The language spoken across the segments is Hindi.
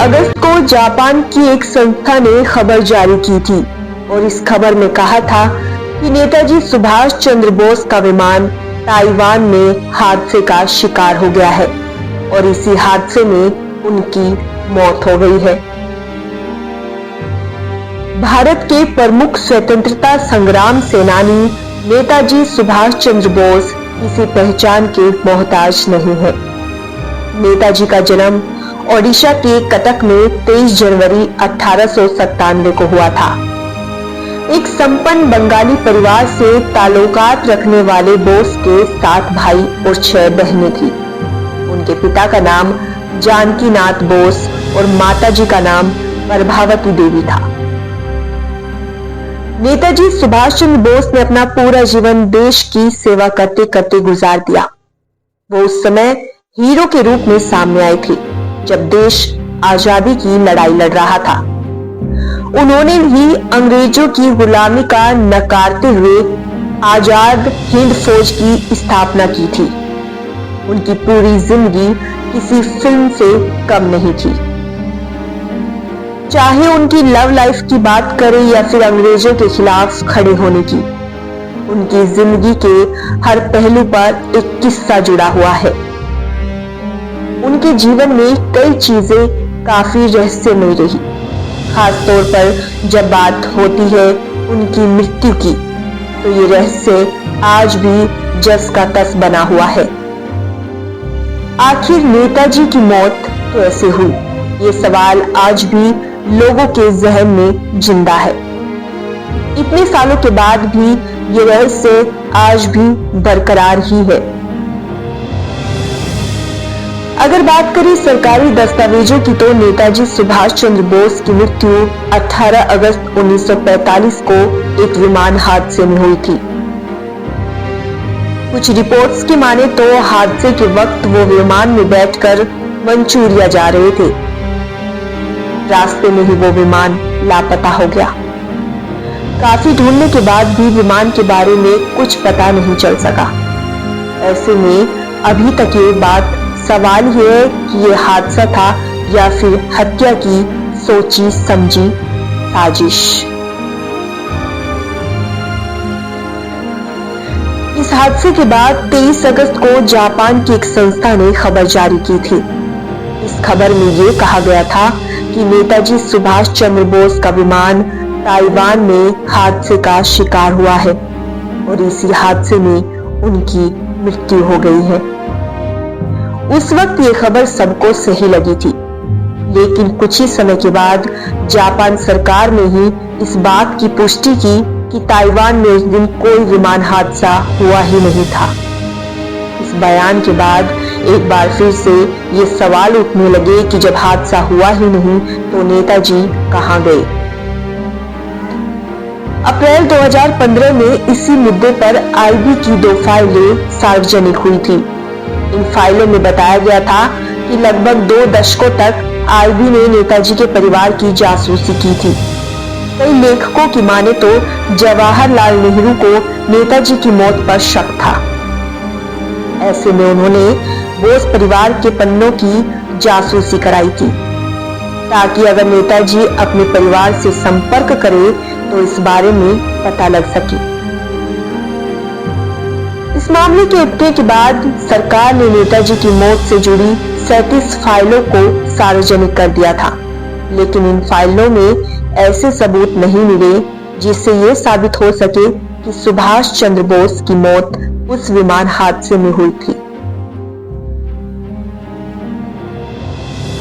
अगस्त को जापान की एक संस्था ने खबर जारी की थी और इस खबर में कहा था कि नेताजी सुभाष चंद्र बोस का विमान ताइवान में हादसे का शिकार हो गया है और इसी हादसे में उनकी मौत हो गई है। भारत के प्रमुख स्वतंत्रता संग्राम सेनानी नेताजी सुभाष चंद्र बोस किसी पहचान के मोहताज नहीं है। नेताजी का जन्म ओडिशा के कटक में 23 जनवरी 1897 को हुआ था। एक संपन्न बंगाली परिवार से ताल्लुकात रखने वाले बोस के 7 भाई और 6 बहनें थी। उनके पिता का नाम जानकी नाथ बोस और माताजी का नाम प्रभावती देवी था। नेताजी सुभाष चंद्र बोस ने अपना पूरा जीवन देश की सेवा करते करते गुजार दिया। वो उस समय हीरो के रूप में सामने आए थे जब देश आजादी की लड़ाई लड़ रहा था। उन्होंने ही अंग्रेजों की गुलामी का नकारते हुए आजाद हिंद फौज की स्थापना की थी। उनकी पूरी जिंदगी किसी फिल्म से कम नहीं थी। चाहे उनकी लव लाइफ की बात करें या फिर अंग्रेजों के खिलाफ खड़े होने की, उनकी जिंदगी के हर पहलू पर एक किस्सा जुड़ा हुआ है। उनके जीवन में कई चीजें काफी रहस्यमय रही, खासतौर पर जब बात होती है उनकी मृत्यु की, तो ये रहस्य आज भी जस का तस बना हुआ है। आखिर नेताजी की मौत कैसे हुई, ये सवाल आज भी लोगों के जहन में जिंदा है। इतने सालों के बाद भी ये रहस्य आज भी बरकरार ही है। अगर बात करें सरकारी दस्तावेजों की तो नेताजी सुभाष चंद्र बोस की मृत्यु 18 अगस्त 1945 को एक विमान हादसे में हुई थी। कुछ रिपोर्ट्स की माने तो हादसे के वक्त वो विमान में बैठकर मंचूरिया जा रहे थे। रास्ते में ही वो विमान लापता हो गया। काफी ढूंढने के बाद भी विमान के बारे में कुछ पता नहीं चल सका। ऐसे में अभी तक ये बात सवाल ये है कि ये हादसा था या फिर हत्या की सोची समझी साजिश। इस हादसे के बाद 23 अगस्त को जापान की एक संस्था ने खबर जारी की थी। इस खबर में ये कहा गया था कि नेताजी सुभाष चंद्र बोस का विमान ताइवान में हादसे का शिकार हुआ है और इसी हादसे में उनकी मृत्यु हो गई है। उस वक्त ये खबर सबको सही लगी थी, लेकिन कुछ ही समय के बाद जापान सरकार ने ही इस बात की पुष्टि की कि ताइवान में उस दिन कोई विमान हादसा हुआ ही नहीं था। इस बयान के बाद एक बार फिर से ये सवाल उठने लगे कि जब हादसा हुआ ही नहीं तो नेताजी कहां गए। अप्रैल 2015 में इसी मुद्दे पर आईबी की 2 फाइलें सार्वजनिक हुई थी। इन फाइलों में बताया गया था कि लगभग 2 दशकों तक आईबी ने नेताजी के परिवार की जासूसी की थी। कई लेखकों की माने तो जवाहरलाल नेहरू को नेताजी की मौत पर शक था। ऐसे में उन्होंने बोस परिवार के पन्नों की जासूसी कराई थी ताकि अगर नेताजी अपने परिवार से संपर्क करे तो इस बारे में पता लग सके। इस मामले के उठने के बाद सरकार ने नेताजी की मौत से जुड़ी 37 फाइलों को सार्वजनिक कर दिया था, लेकिन इन फाइलों में ऐसे सबूत नहीं मिले जिससे ये साबित हो सके कि सुभाष चंद्र बोस की मौत उस विमान हादसे में हुई थी।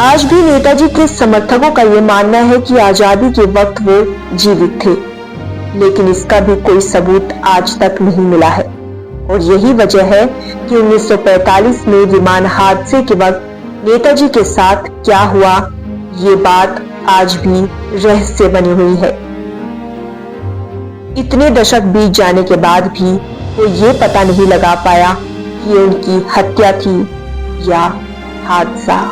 आज भी नेताजी के समर्थकों का यह मानना है कि आजादी के वक्त वो जीवित थे, लेकिन इसका भी कोई सबूत आज तक नहीं मिला है और यही वजह है कि 1945 में विमान हादसे के वक्त नेताजी के साथ क्या हुआ, ये बात आज भी रहस्य बनी हुई है। इतने दशक बीत जाने के बाद भी वो ये पता नहीं लगा पाया कि उनकी हत्या थी या हादसा।